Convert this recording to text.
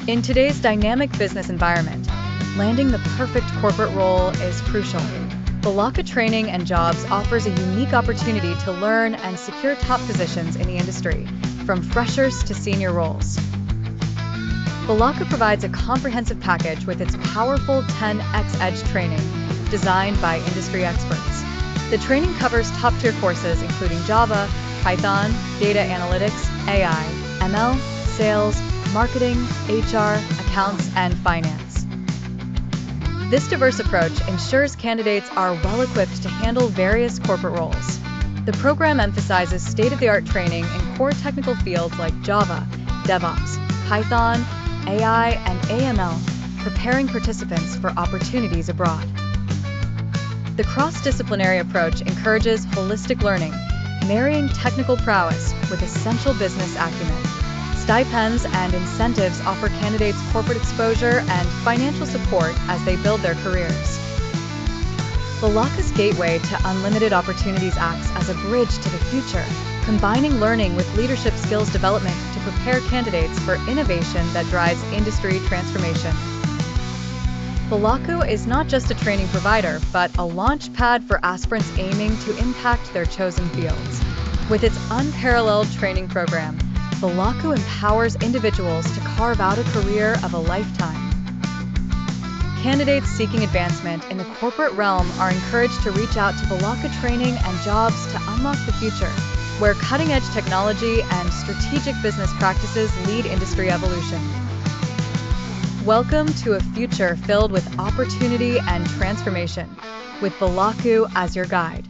In today's dynamic business environment, landing the perfect corporate role is crucial. Belaku Training and Jobs offers a unique opportunity to learn and secure top positions in the industry, from freshers to senior roles. Belaku provides a comprehensive package with its powerful 10x Edge training, designed by industry experts. The training covers top-tier courses including Java, Python, data analytics, AI, ML, sales, marketing, HR, accounts, and finance. This diverse approach ensures candidates are well-equipped to handle various corporate roles. The program emphasizes state-of-the-art training in core technical fields like Java, DevOps, Python, AI, and AML, preparing participants for opportunities abroad. The cross-disciplinary approach encourages holistic learning, marrying technical prowess with essential business acumen. Stipends and incentives offer candidates corporate exposure and financial support as they build their careers. Belaku's Gateway to Unlimited Opportunities acts as a bridge to the future, combining learning with leadership skills development to prepare candidates for innovation that drives industry transformation. Belaku is not just a training provider, but a launchpad for aspirants aiming to impact their chosen fields. With its unparalleled training program, Belaku empowers individuals to carve out a career of a lifetime. Candidates seeking advancement in the corporate realm are encouraged to reach out to Belaku Training and Jobs to unlock the future, where cutting-edge technology and strategic business practices lead industry evolution. Welcome to a future filled with opportunity and transformation, with Belaku as your guide.